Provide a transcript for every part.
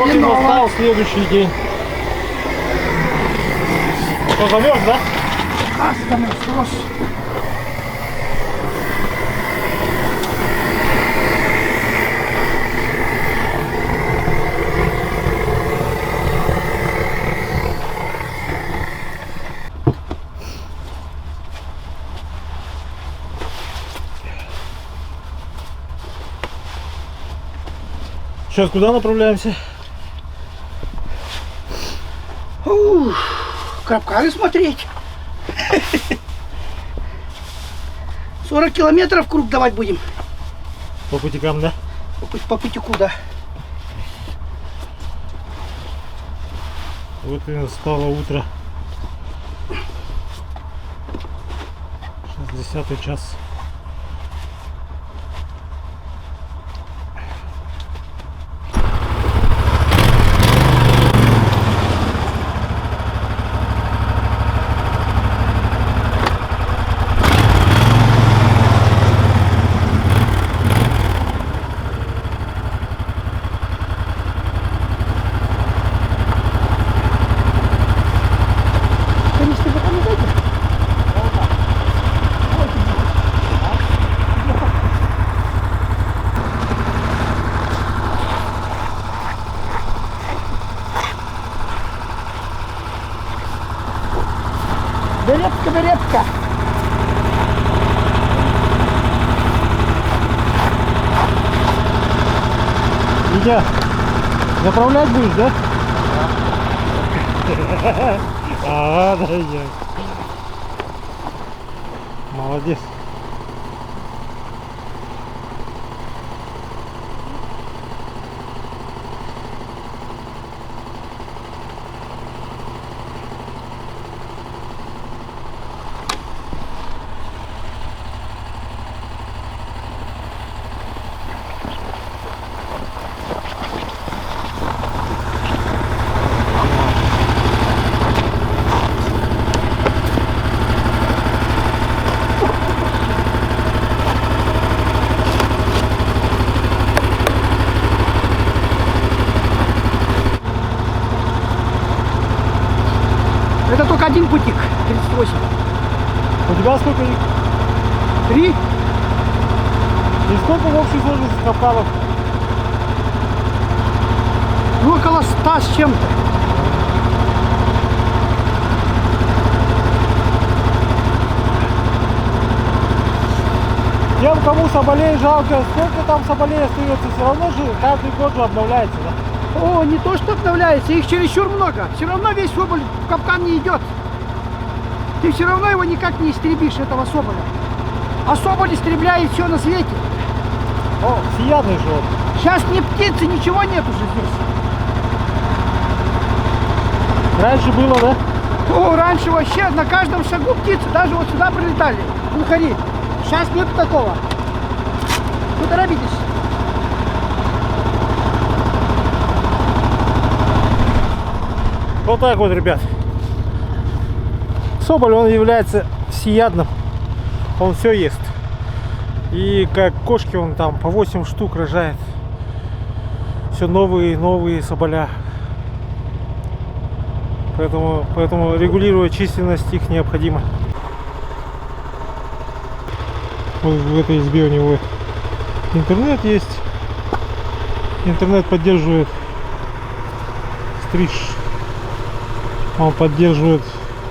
Вот и настал следующий день. Что, замерз, да? Замерз, хорош. Сейчас куда направляемся? Капканы смотреть. 40 километров круг давать будем. По путикам, да? По путику, да. Вот и настало утро. 60-й час. Беретка, беретка. Витя, заправлять будешь, да? Ага, да, я. Молодец. Это только один путик, 38. У тебя сколько их? 3. И сколько в общей сложности капканов? Ну, около 100 с чем-то. Тем, кому соболей жалко, сколько там соболей остается, все равно же каждый год же обновляется, да? О, не то что обновляется, их чересчур много. Все равно весь соболь в капкан не идет. Ты все равно его никак не истребишь, этого соболя. А соболь истребляет все на свете. О, всеядный же он. Сейчас ни птицы, ничего нет уже здесь. Раньше было, да? О, раньше вообще на каждом шагу птицы, даже вот сюда прилетали, глухари. Сейчас нет такого. Ну, торопитесь. Вот так вот, ребят. Соболь, он является всеядным. Он все ест. И как кошки, он там по 8 штук рожает. Все новые и новые соболя. Поэтому регулировать численность их необходимо. Вот в этой избе у него интернет есть. Интернет поддерживает стриж. Он поддерживает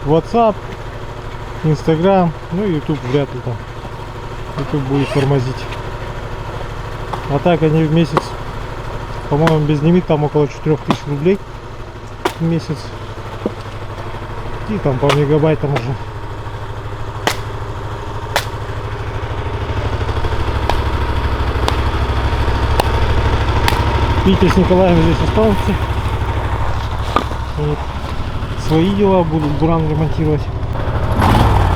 WhatsApp, Instagram, ну и YouTube вряд ли там. YouTube будет тормозить. А так они в месяц, по-моему, без лимит там около 4000 рублей в месяц. И там по мегабайтам уже. Питер с Николаем здесь остался. Вот. Свои дела будут буран ремонтировать.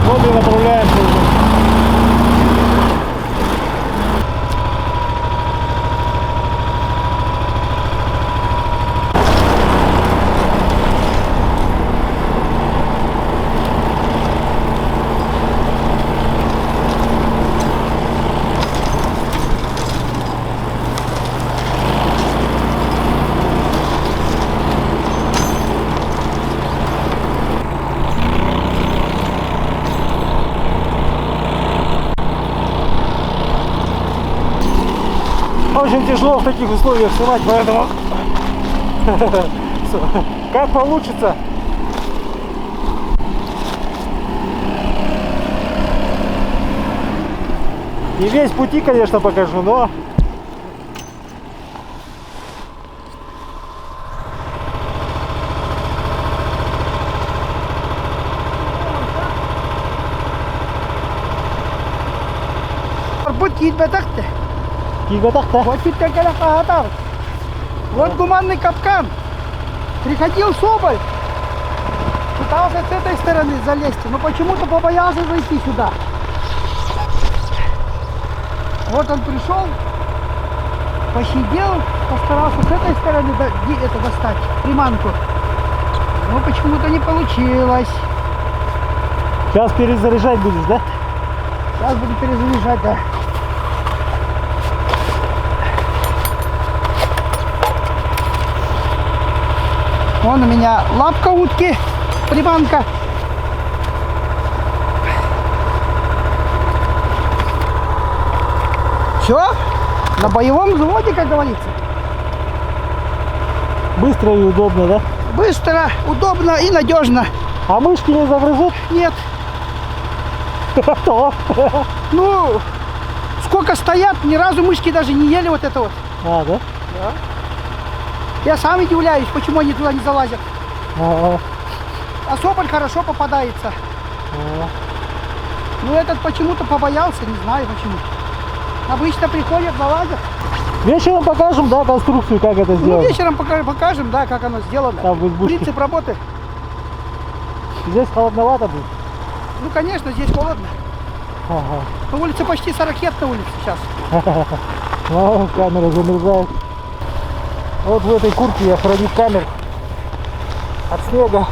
Вот и направляемся уже. очень тяжело в таких условиях снимать, поэтому как получится. Не весь пути, конечно, покажу, но Арбут китбетахте. кигатахта. Вот тут как это. Вот гуманный капкан. Приходил соболь. Пытался с этой стороны залезть, но почему-то побоялся зайти сюда. Вот он пришел, посидел, постарался с этой стороны это достать, приманку. Но почему-то не получилось. Сейчас перезаряжать будешь, да? Сейчас буду перезаряжать, да. Вон у меня лапка утки, приманка. Все, на боевом взводе, как говорится. Быстро и удобно, да? Быстро, удобно и надежно. А мышки не загрызут? Нет, То. ну, сколько стоят, ни разу мышки даже не ели вот это вот. А, да? Я сам удивляюсь, почему они туда не залазят. А, А соболь хорошо попадается. а. Ну этот почему-то побоялся, не знаю почему. Обычно приходят, залазят. Вечером покажем, да, конструкцию, как это Ну, сделано. вечером покажем, да, как оно сделано. Там в избушке. Принцип работы. Здесь холодновато будет. Ну, конечно, здесь холодно. Ага. На улице почти 40 лет на улице сейчас. Ну, камера замерзает. Вот в этой куртке я храню камеру от снега.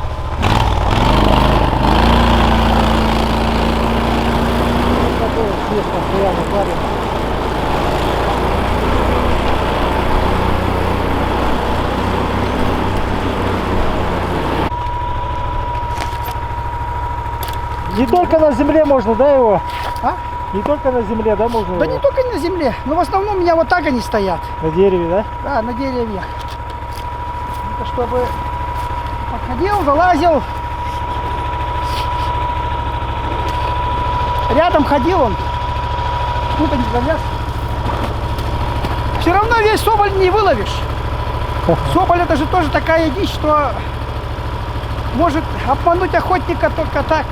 Такой снег постоянно падает. Не только на земле можно, да, его? А? Не только на земле, да, можно Да его? не только на земле, но в основном у меня вот так они стоят. На дереве, да? Да, на деревьях. Это чтобы подходил, залазил. Рядом ходил он. Куда не залез. Все равно весь соболь не выловишь. Соболь это же тоже такая дичь, что может обмануть охотника только так.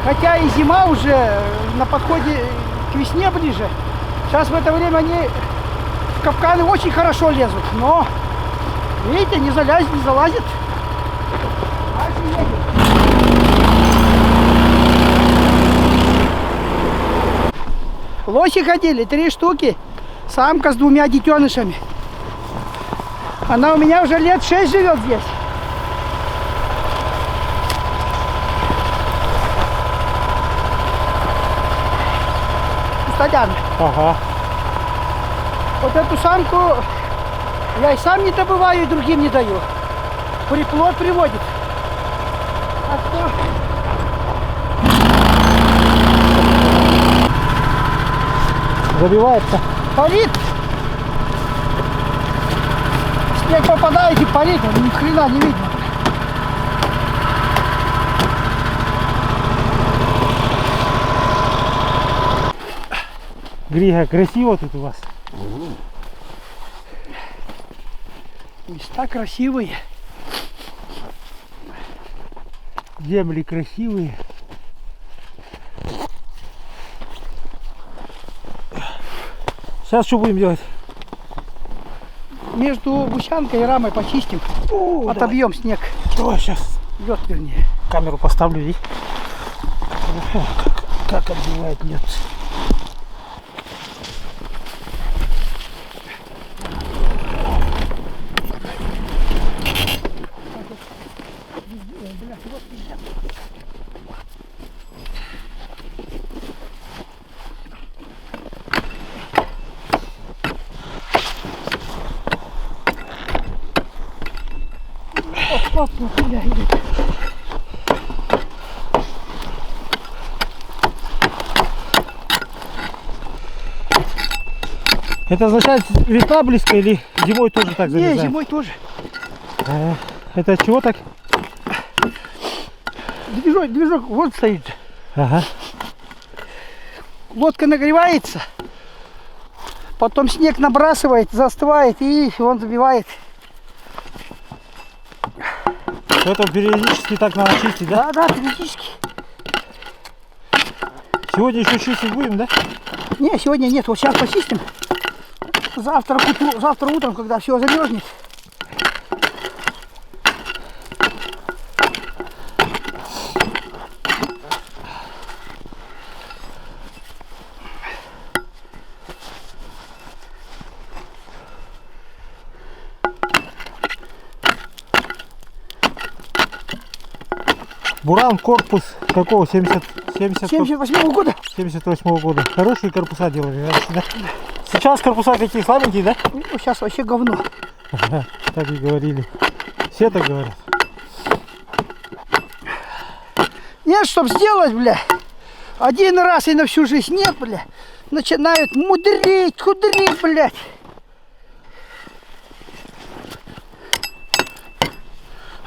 Хотя и зима уже на подходе к весне ближе. Сейчас в это время они в капканы очень хорошо лезут. Но, видите, не залазит. Дальше едет. Лоси ходили, 3 штуки. Самка с 2 детенышами. Она у меня уже лет 6 живет здесь. Стадян. Ага. Вот эту самку я и сам не добываю, и другим не даю. Приплод приводит. А что? Забивается. Парит. Снег попадает и парит, ни хрена не видно. Грига, красиво тут у вас. Места красивые. Земли красивые. Сейчас что будем делать? Между гусянкой и рамой почистим. Отобьем снег. Давай сейчас Лед, вернее. камеру поставлю здесь. Как отбивает лед. Бля, идет. Это означает, весна близко или зимой тоже так Не, залезает? зимой тоже. Это от чего так? Движок вот стоит. Ага. Лодка нагревается, потом снег набрасывает, застывает и он забивает. Это периодически так надо чистить, да? Да, периодически. Сегодня еще чистить будем, да? Не, сегодня нет, вот сейчас почистим. Завтра утром, когда все замерзнет. Буран, корпус какого? 78-го года. 78-го года. Хорошие корпуса делали раньше, да? Сейчас корпуса какие слабенькие, да? Ну, сейчас вообще говно. Ага, так и говорили. Все так говорят. Нет, чтоб сделать, бля, один раз и на всю жизнь нет, бля, начинают мудрить, кудрить, блядь.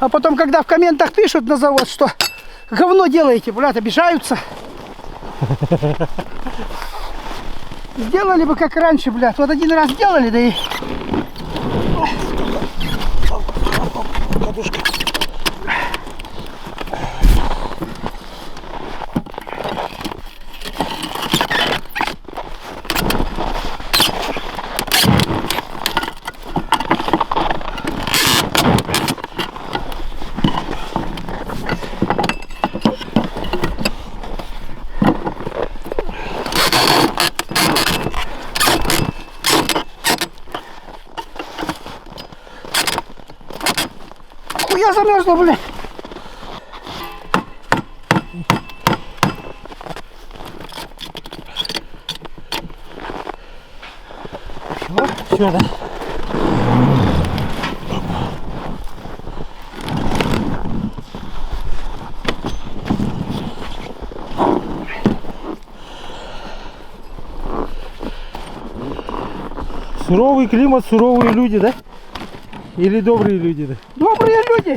А потом, когда в комментах пишут на завод, что говно делаете, блядь, обижаются. Сделали бы как раньше, блядь. Вот один раз сделали, да и... Подушка. Хуя замерзла, блядь. Все, да? Суровый климат, суровые люди, да? Или добрые люди, да? Добрые люди.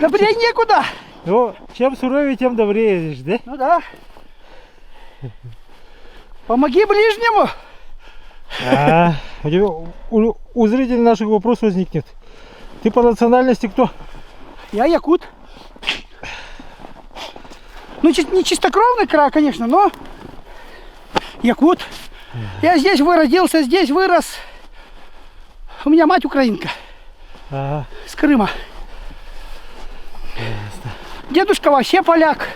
Добрее некуда. Ну, чем суровее, тем добрее, видишь, да? Ну да. Помоги ближнему. У зрителей наших вопрос возникнет. Ты по национальности кто? Я якут. Ну, не чистокровный край, конечно, но якут. Я здесь родился, здесь вырос. У меня мать украинка. Ага. С Крыма. Дедушка вообще поляк.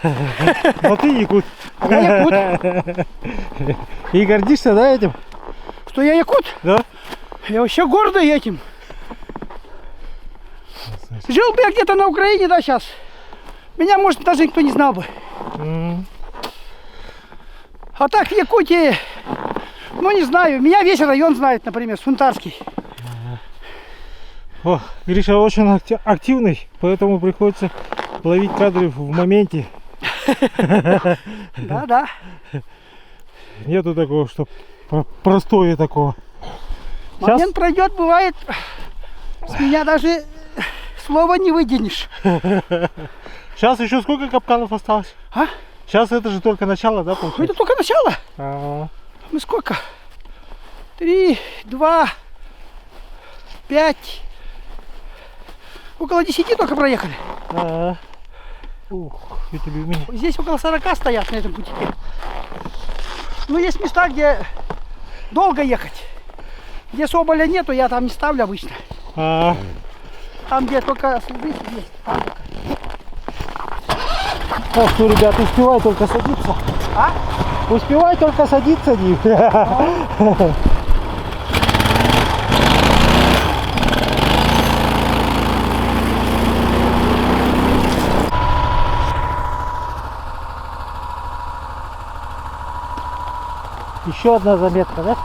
Но ты якут. Я якут. И гордишься, да, этим? Что я якут? Да. Я вообще гордый этим. Жил бы я где-то на Украине, да, сейчас. Меня, может, даже никто не знал бы. А так в Якутии, ну не знаю, меня весь район знает, например, Сунтарский. О, Гриша очень активный, поэтому приходится ловить кадры в моменте. Да, да. Нету такого, что простое такого. Момент пройдет, бывает, с меня даже слова не вытянешь. Сейчас еще сколько капканов осталось? А? Сейчас это же только начало, да, Ну, получается? это только начало. А, Мы сколько? 3, 2, 5. Около 10 только проехали. а. Ух, эти люмини. Здесь около 40 стоят на этом пути. Ну, есть места, где долго ехать. Где соболя нету, я там не ставлю обычно. А, Там, где только следы есть. Там только. ах ты, ребят, успевай только садиться. А? Успевай только садиться, Дим. Еще одна заметка, да?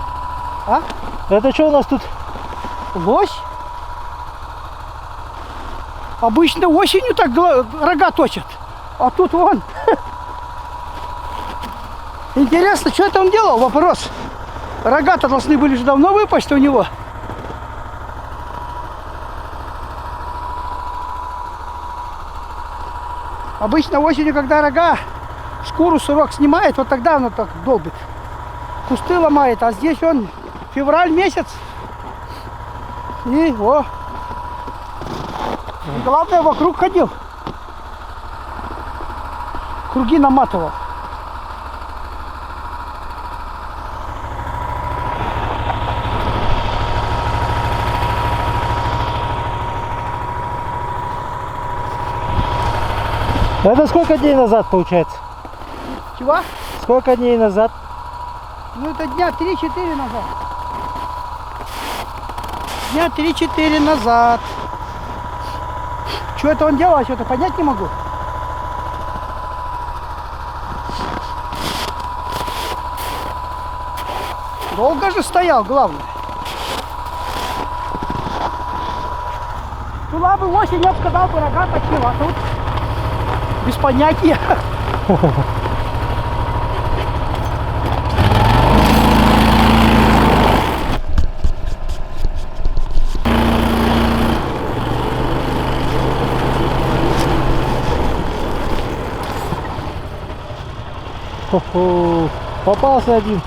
А? Это что у нас тут? Лось? Обычно осенью так рога точат. А тут вон. Интересно, что это он делал? Вопрос. Рога-то должны были же давно выпасть у него. Обычно осенью, когда рога, шкуру сурок снимает, вот тогда оно так долбит. Кусты ломает, а здесь он февраль месяц. И о. И главное, вокруг ходил. Круги наматывал. Это сколько дней назад получается? Чего? Сколько дней назад? Ну это дня 3-4 назад. Дня 3-4 назад. Что это он делал, я что-то понять не могу. Долго же стоял, главное. Была бы осень, я бы сказал, бы рога точила, а тут без понятия. Хо-хо. Попался один.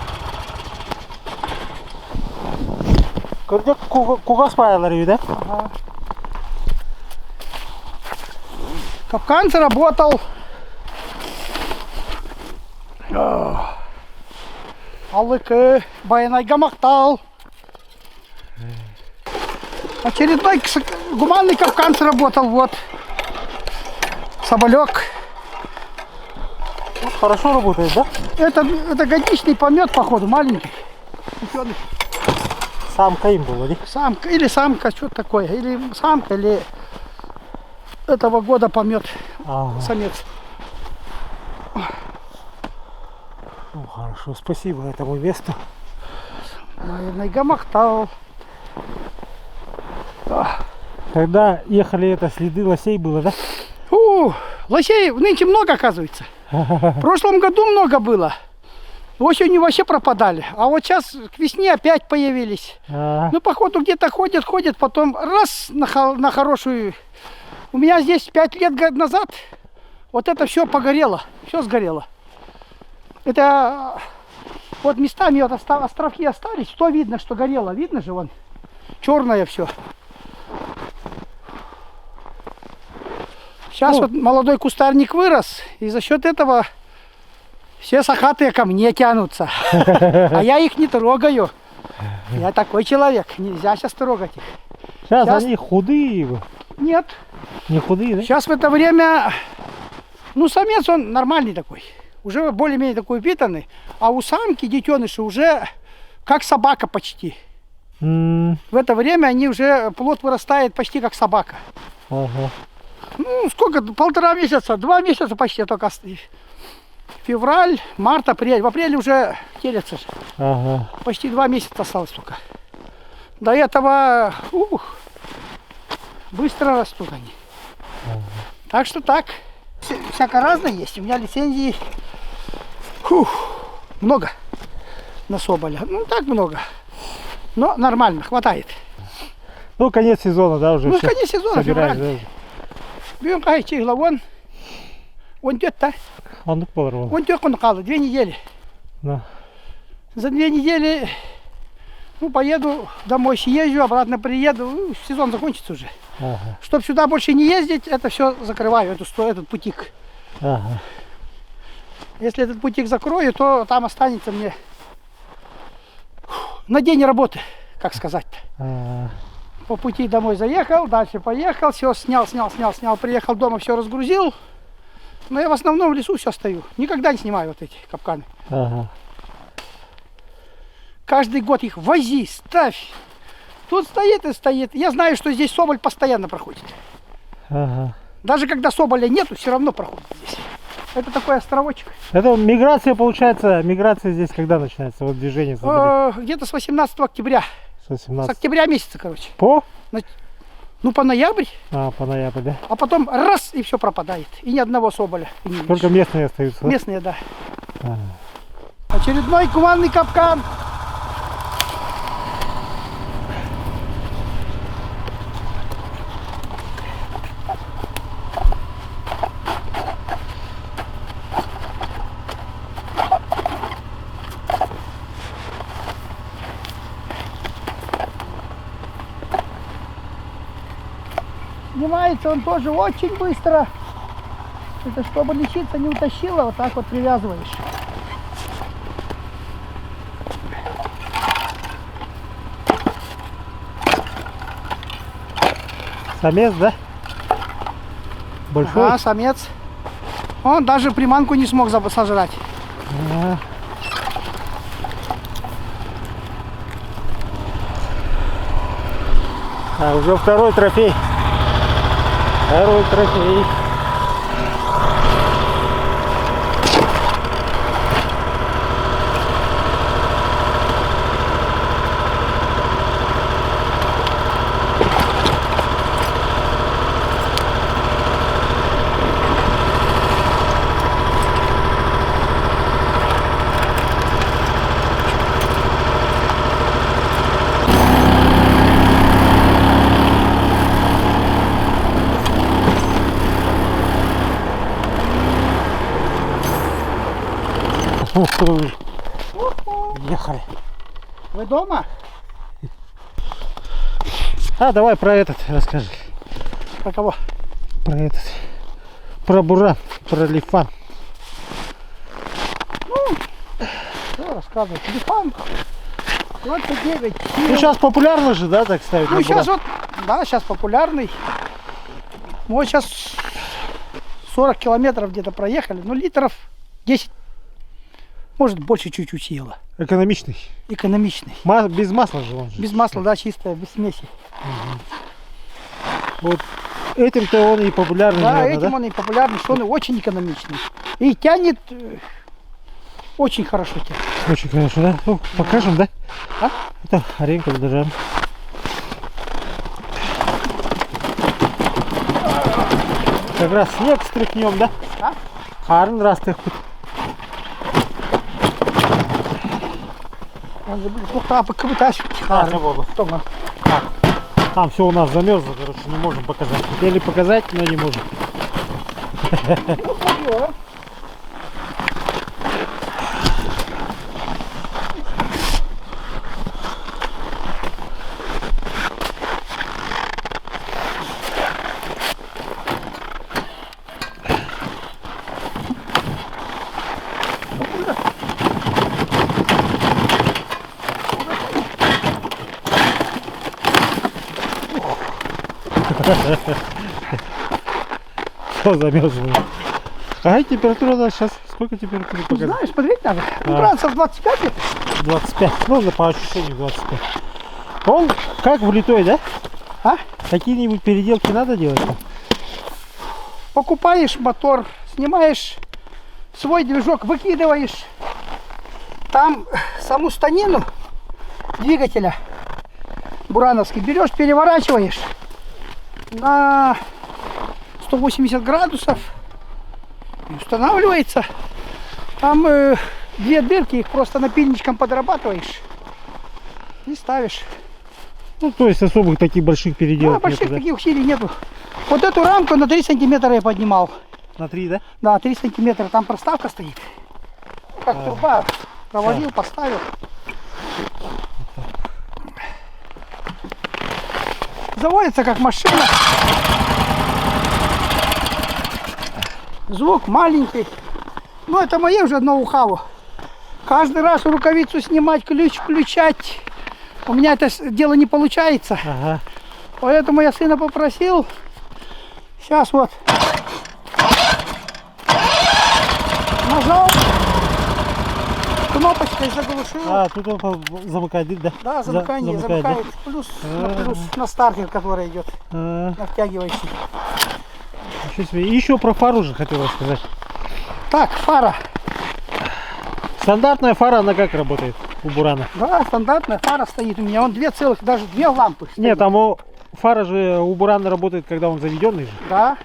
Где куга спайлеры, да? Ага. Капкан заработал. Алык, байнайга мактал. Очередной гуманный капкан сработал, вот. Соболек. Ну, хорошо работает, да? Это годичный помет, походу, маленький. Путёный. Самка им была, да? Самка или самка, что такое. Или самка, или этого года помет. Ага. Самец. Ну, хорошо, спасибо этому месту. Наверное, гамахтал. Когда ехали, это следы лосей было, да? Лосей нынче много, оказывается. В прошлом году много было. Осенью вообще пропадали. А вот сейчас к весне опять появились. Ну, походу, где-то ходят, потом раз на хорошую. У меня здесь 5 лет назад вот это все погорело. Все сгорело. Это вот местами вот островки остались. Что видно, что горело? Видно же, вон. Черное все. Сейчас вот молодой кустарник вырос, и за счет этого все сахатые ко мне тянутся. А я их не трогаю. Я такой человек, нельзя сейчас трогать их. Сейчас они худые. Нет. Не худые, да? Сейчас в это время, ну, самец он нормальный такой. Уже более-менее такой упитанный. А у самки детеныши уже как собака почти. В это время они уже, плод вырастает почти как собака. Ага. Ну, сколько? 1,5 месяца, 2 месяца почти только. Февраль, март, апрель. В апреле уже телятся же. Ага. Почти 2 месяца осталось только. До этого быстро растут они. Ага. Так что так. Всяко разное есть. У меня лицензии много на соболя. Ну, так много. Но нормально, хватает. Ну, конец сезона, да, уже. Ну, конец сезона, февраль. Да? Бьем кайчи главон. Он идет-то. Он порвал. Он тёк он кал, 2 недели. Да. За 2 недели, ну, поеду домой, съезжу, обратно приеду, сезон закончится уже. Ага. Чтобы сюда больше не ездить, это все закрываю, этот путик. Ага. Если этот путик закрою, то там останется мне на день работы, как сказать-то. Ага. По пути домой заехал, дальше поехал, все снял, приехал дома, все разгрузил. Но я в основном в лесу все стою. Никогда не снимаю вот эти капканы. Ага. Каждый год их вози, ставь. Тут стоит и стоит. Я знаю, что здесь соболь постоянно проходит. Ага. Даже когда соболя нету, все равно проходит здесь. Это такой островочек. Это миграция, получается, миграция здесь когда начинается? Вот движение соболей. Где-то с 18 октября. С 18. С октября месяца, короче. По? Ну, по ноябрь. По ноябрь, да? А потом раз, и все пропадает. И ни одного соболя. Только местные остаются, да? Местные, да. Ага. Очередной гуманный капкан. Снимается он тоже очень быстро. Это чтобы лисица не утащила, вот так вот привязываешь. Самец, да? Большой? Ага, самец. Он даже приманку не смог сожрать. Ага. А, уже второй трофей. Второй трофей. Ехали. Вы дома? А, давай про этот расскажи. Про кого? Про этот. Про буран, про лифан. Что рассказывать? Телефон 29. Ну сейчас популярно же, да, так ставить? Ну на сейчас буран? вот, да, сейчас популярный. Мы сейчас 40 километров где-то проехали, ну литров 10, может больше чуть-чуть съела. Экономичный. Экономичный. Без масла же он же. Без масла, да, чистая, без смеси. Вот этим-то он и популярный, Да, наверное, этим да? он и популярный, что он и очень экономичный. И тянет очень хорошо тянет. Очень хорошо, да? Ну, покажем, да? А? Это Аренка Дожан. Как раз снег стряхнем, да? А? Харн раз ты хоть. Он же будет плохо, покрутать. Не буду. Там все у нас замерзло, короче, не можем показать. Хотели показать, но не можем. Все замерзло. Какая температура у нас сейчас? Сколько температуры показывает? Знаешь, смотреть надо. Ну, А. градусов 25 где-то. 25. Ну, по ощущению 25. Он как влитой, да? А? Какие-нибудь переделки надо делать? Покупаешь мотор, снимаешь свой движок, выкидываешь. Там саму станину двигателя бурановский берешь, переворачиваешь на 180 градусов и устанавливается. Там две дырки, их просто напильничком подрабатываешь и ставишь. Ну, то есть особых таких больших переделок Да, больших нету, да? таких усилий нету. Вот эту рамку на 3 сантиметра я поднимал. На 3, да? Да, 3 сантиметра, там проставка стоит. Как труба, провалил, поставил. Заводится как машина. Звук маленький. Ну, это мое уже ноу-хау. Каждый раз рукавицу снимать, ключ включать. У меня это дело не получается. Ага. Поэтому я сына попросил. Сейчас вот. Нажал. Кнопочкой заглушил. А, тут он замыкает, да? Да, замыкание, Замыкает, да? замыкает. Плюс на стартер, который идет. А, На втягивающий. ничего себе. И еще про фару же хотел рассказать. Так, фара. Стандартная фара, она как работает у бурана? Да, стандартная фара стоит у меня. Он даже две лампы стоит. Нет, там фара же у бурана работает, когда он заведенный же. Да.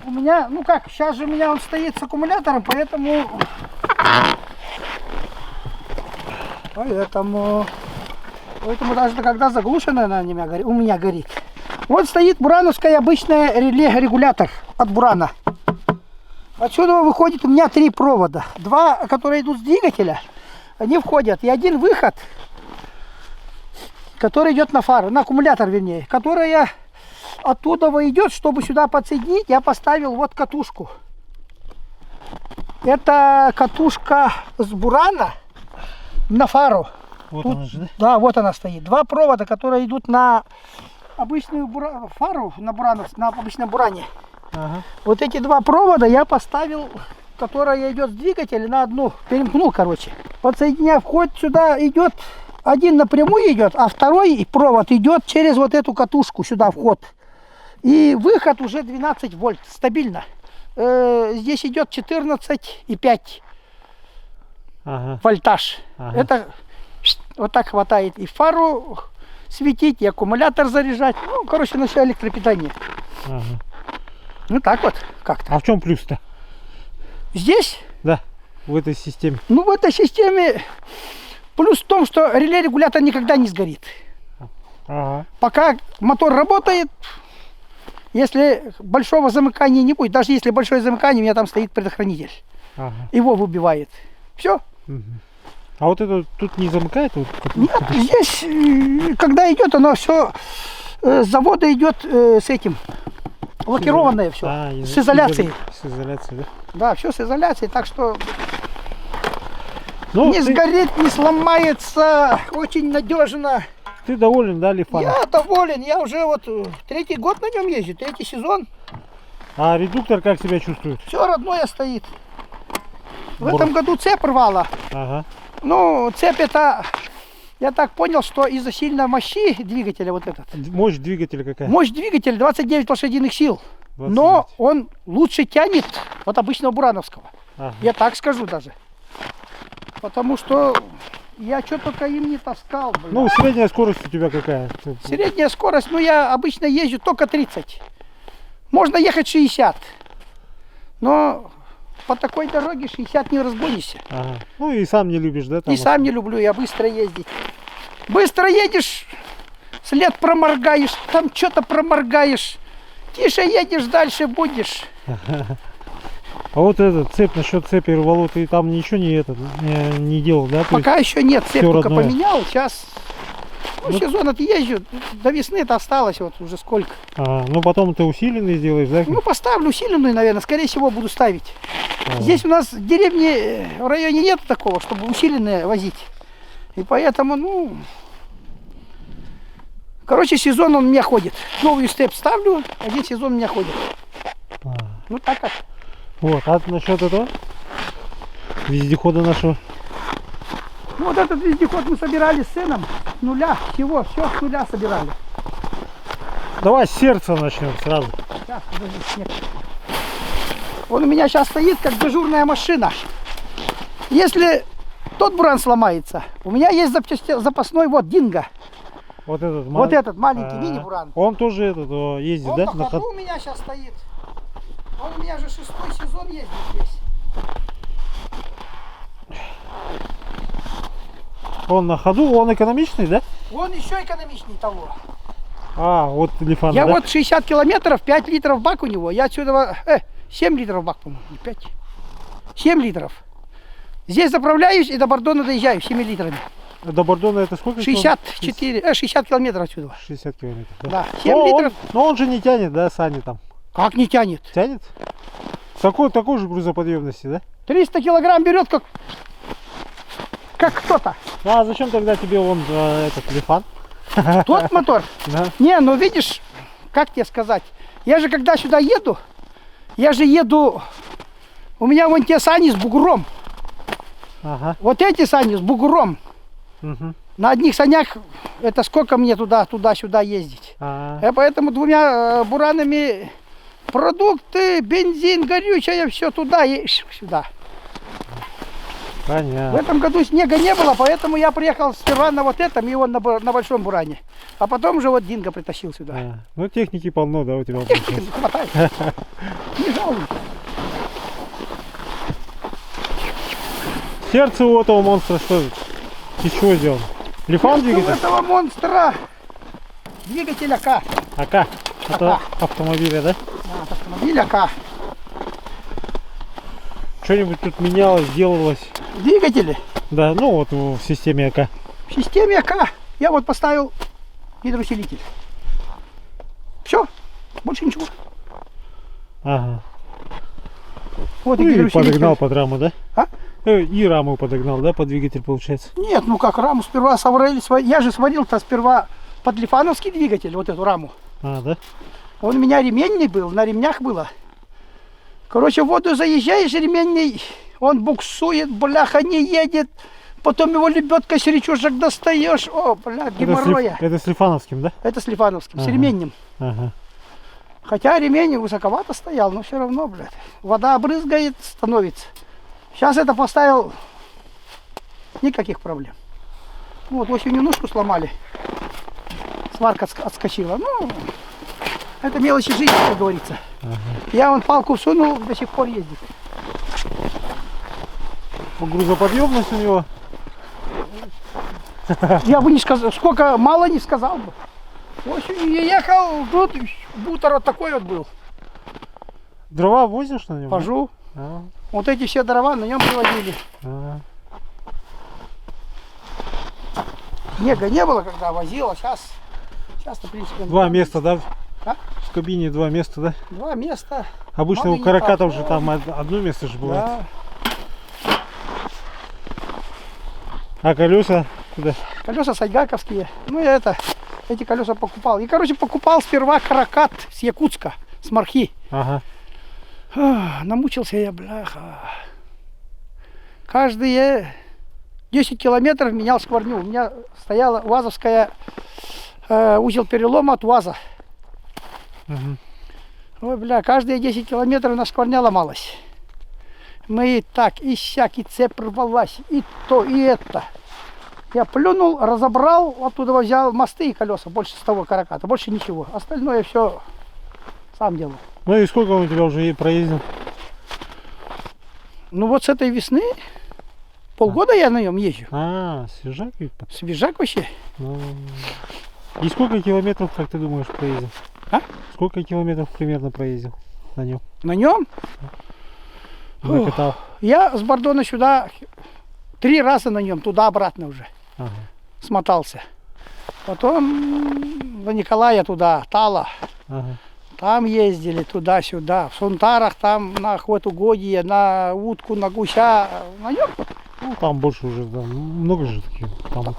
У меня, ну как, сейчас же у меня он стоит с аккумулятором, поэтому даже когда заглушенная она у меня горит. Вот стоит бурановская обычная реле-регулятор от бурана. Отсюда выходит у меня 3 провода. 2, которые идут с двигателя, они входят. И один выход, который идет на фару, на аккумулятор вернее, который я оттуда идет, чтобы сюда подсоединить, я поставил вот катушку. Это катушка с бурана на фару. Вот Тут, она же, да? да, вот она стоит. Два провода, которые идут на обычную фару, на обычном буране. Ага. Вот эти два провода я поставил, которая идет с двигателя, на одну, перемкнул, короче. Подсоединяв, ход сюда идет, один напрямую идет, а второй провод идет через вот эту катушку сюда вход. И выход уже 12 вольт, стабильно. Здесь идет 14,5 Ага. вольтаж. Ага. Это вот так хватает и фару светить, и аккумулятор заряжать. Ну, короче, на все электропитание. Ага. Ну так вот как-то. А в чем плюс-то? Здесь, Да, в этой системе. ну в этой системе плюс в том, что реле-регулятор никогда не сгорит. Ага. Пока мотор работает, если большого замыкания не будет, даже если большое замыкание, у меня там стоит предохранитель. Ага. Его выбивает. Все. Мгм. А вот это тут не замыкает? Вот, Нет, здесь, когда идет, оно все с завода идет с этим. Лакированное все. А, С изоляцией. С изоляцией, да? Да, все с изоляцией, так что Ну, не сгорит, не сломается, очень надежно. ты доволен, да, Лифаном? Я доволен, я уже вот третий год на нем езжу, третий сезон. А редуктор как себя чувствует? Все родное стоит. В Бур. этом году цепь рвала. Ага. Ну, цепь это, я так понял, что из-за сильной мощи двигателя вот этот. Мощь двигателя какая? Мощь двигателя 29 лошадиных сил. 29. Но он лучше тянет от обычного бурановского. Ага. Я так скажу даже. Потому что я что только им не таскал. Блин. Ну, средняя скорость у тебя какая? Средняя скорость, ну я обычно езжу только 30. Можно ехать 60. Но по такой дороге 60 не разгонишься. Ага. Ну и сам не любишь, да? Там И сам не люблю, я быстро ездить. Быстро едешь, след проморгаешь, там что-то проморгаешь. Тише едешь, дальше будешь. А вот этот цепь, насчет цепи рвало, ты там ничего не делал, да? То есть- Пока еще нет, цепь всё только родное. поменял. Сейчас сезон отъезжу, до весны-то осталось вот уже сколько. Ага. Ну потом ты усиленный сделаешь, да? Ну поставлю усиленную, наверное, скорее всего буду ставить. Ага. Здесь у нас в деревне, в районе нет такого, чтобы усиленные возить. И поэтому, ну... Короче, сезон он у меня ходит. Новый степ ставлю, один сезон у меня ходит. Ага. Ну так как. Вот, а насчет этого? Вездехода нашего. Ну вот этот вездеход мы собирали с сыном. С нуля, всего, все с нуля собирали. Давай с сердца начнем сразу. Сейчас, подожди, снег. Он у меня сейчас стоит как дежурная машина. Если тот буран сломается, у меня есть запасной вот Динго. Вот этот, Вот этот маленький мини-буран. Он тоже ездит, Он да? на ходу у меня сейчас стоит. Он у меня же 6-й сезон ездит здесь. Он на ходу, он экономичный, да? Он еще экономичнее того. А, вот Лифан, Я да? вот 60 километров, 5 литров бак у него. Я отсюда, 7 литров бак, по-моему, не 5. 7 литров. Здесь заправляюсь и до Бордона доезжаю 7 литрами. До Бордона это сколько? 64, 60 километров отсюда. 60 километров, да? Да, 7 Но литров. но он же не тянет, да, сани там? Как не тянет? Тянет? Такой же грузоподъемности, да? 300 килограмм берет, как кто-то. Ну а зачем тогда тебе этот Лифан? Тот мотор. Да. Не, ну видишь, как тебе сказать. Я же когда сюда еду, у меня вон те сани с бугром. Ага. Вот эти сани с бугром. Угу. На одних санях это сколько мне туда-сюда ездить. Ага. Я поэтому двумя буранами продукты, бензин, горючее, все туда и сюда. В Понятно. этом году снега не было, поэтому я приехал сперва на вот этом и он на большом буране. А потом уже вот Динго притащил сюда. А, ну техники полно, да, у тебя? Техники хватает. Не жалуюсь. Сердце у этого монстра что? Из чего сделано? Лифан У двигатель? этого монстра двигатель АК. АК. Это автомобиля, да? Да, от автомобиля АК. Что-нибудь тут менялось, делалось? Двигатели Да, ну вот в системе АК. в системе АК. Я вот поставил гидроусилитель. Все. Больше ничего. Ага. Вот Ну, и гидроусилитель. подогнал под раму, да? А? И раму подогнал, да, под двигатель получается? Нет, ну как раму сперва соврали. Я же сварил-то сперва под лифановский двигатель, вот эту раму. А, да? Он у меня ременный был, на ремнях было. Короче, в воду заезжаешь, ременный, он буксует, бляха, не едет. Потом его лебедкой с речушек достаешь. О, блядь, геморроя. Это с Лифановским, да? Это с лифановским, с Ага. ременным. Ага. Хотя ремень высоковато стоял, но все равно, блядь. Вода брызгает, становится. Сейчас это поставил, никаких проблем. Вот, осенью ножку сломали. Сварка отскочила. Ну, это мелочи жизни, как говорится. Ага. Я вон палку всунул, до сих пор ездит. Грузоподъемность у него. Я бы не сказал, сколько, мало не сказал бы. Осенью я ехал, тут бутер вот такой вот был. Дрова возишь на нем? да? Вожу. А, Вот эти все дрова на нем привозили. а. Снега не было, когда возил, а сейчас, в принципе, Два места, да? А? В кабине два места, да? Два места. Обычно Много у не каракатов так. же там одно место же бывает. Да. А колеса куда? Колеса сайгаковские. Ну я эти колеса покупал. И, короче, покупал сперва каракат с Якутска, с Мархи. Ага. Намучился я, бляха. Каждые 10 километров менял скворню. У меня стояла УАЗовская узел перелома от УАЗа. Угу. Ой, бля, каждые 10 километров на скворня ломалась. Мы и так, и сяк, и цепь рвалась, и то, и это. Я плюнул, разобрал, оттуда взял мосты и колеса, больше с того караката, больше ничего. Остальное все сам делал. Ну и сколько он у тебя уже проездил? Ну вот с этой весны, полгода я на нем езжу. А, свежак ведь. Свежак вообще. Ну, и сколько километров, как ты думаешь, проездил? А? Сколько километров примерно проездил на нем? На нем Накатал. я с Бордона сюда 3 раза на нем, туда-обратно уже Ага. смотался. Потом до Николая туда, Тала. Ага. Там ездили туда-сюда, в Сунтарах, там на охотугодие, на утку, на гуся, на нем. Ну там больше уже, да, много же таких. Там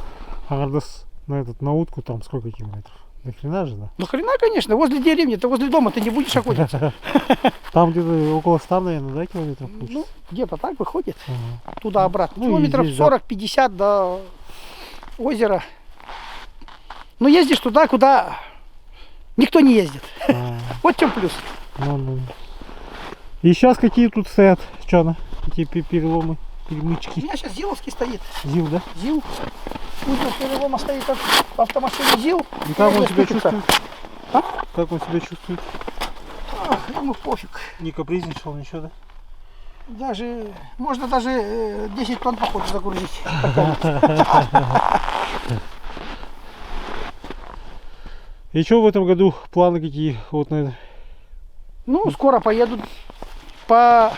Агардас на утку там сколько километров? До хрена же, да? Ну хрена, конечно, возле деревни, ты возле дома ты не будешь охотиться. Там где-то около 100, наверное, да, километров? Ну, получится? где-то так выходит, Ага. туда-обратно. Ну, и Километров здесь, да. 40-50 до озера. Но ездишь туда, куда никто не ездит. А, Вот в чем плюс. ну. И сейчас какие тут стоят? Что она? Какие переломы, У перемычки? меня сейчас Зиловский стоит. Зил, да? ЗИЛ. Узел перелома стоит в автомашине ЗИЛ. И как он Здесь себя крутится. чувствует? А? Как он себя чувствует? Ах, ему пофиг. Не капризничал, ничего, да? Даже, можно даже 10 тонн походу загрузить. И что в этом году планы какие? Вот на Ну, скоро поеду по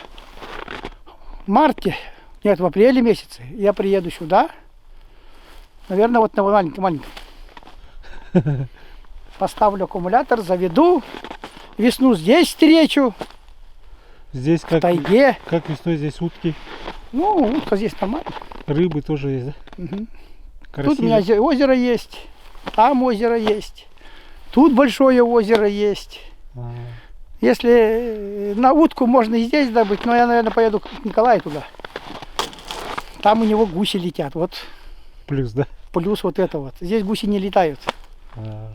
марте, нет, в апреле месяце. Я приеду сюда. Наверное, вот на маленьком. Поставлю аккумулятор, заведу. Весну здесь встречу, здесь в как тайге. весной здесь утки, Ну, утка здесь нормально. рыбы тоже есть, да? Мгм. Караси. Тут у меня озеро есть, там озеро есть, тут большое озеро есть. А, Если на утку можно и здесь добыть, но я, наверное, поеду к Николаю туда. Там у него гуси летят. Вот плюс, да? плюс вот это вот. Здесь гуси не летают. А,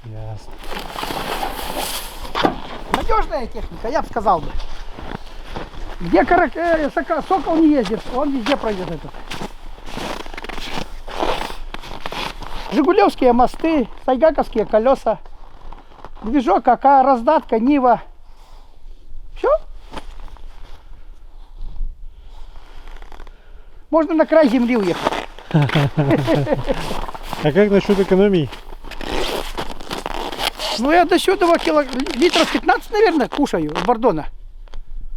ясно. Надежная техника, я бы сказал бы. Где сокол не ездит, он везде пройдет этот. Жигулевские мосты, сайгаковские колеса, движок АК, раздатка, Нива. Все. Можно на край земли уехать. А как насчет экономии? Ну я до сюда литров 15, наверное, кушаю с Бордона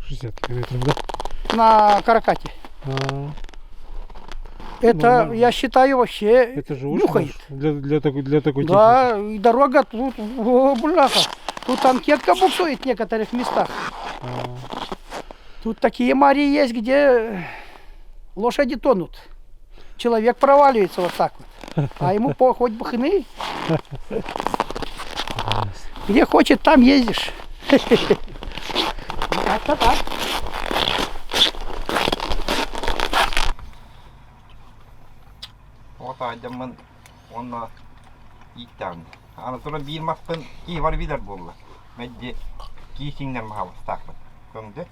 60 километров, да? на каракате. А, Это, нормально. я считаю, вообще это же очень нюхает. хорошо для такой техники. Да, и дорога тут, о, бляха. Тут танкетка буксует в некоторых местах. Тут такие марии есть, где лошади тонут. Человек проваливается вот так вот. А ему хоть бы хны. Где хочет, там ездишь. Как-то так. Otaycamın onunla ilk tane. Ana sonra bir maçtan iyi var bilir bolla. Medde kişinden mi hava taklı. Göndü.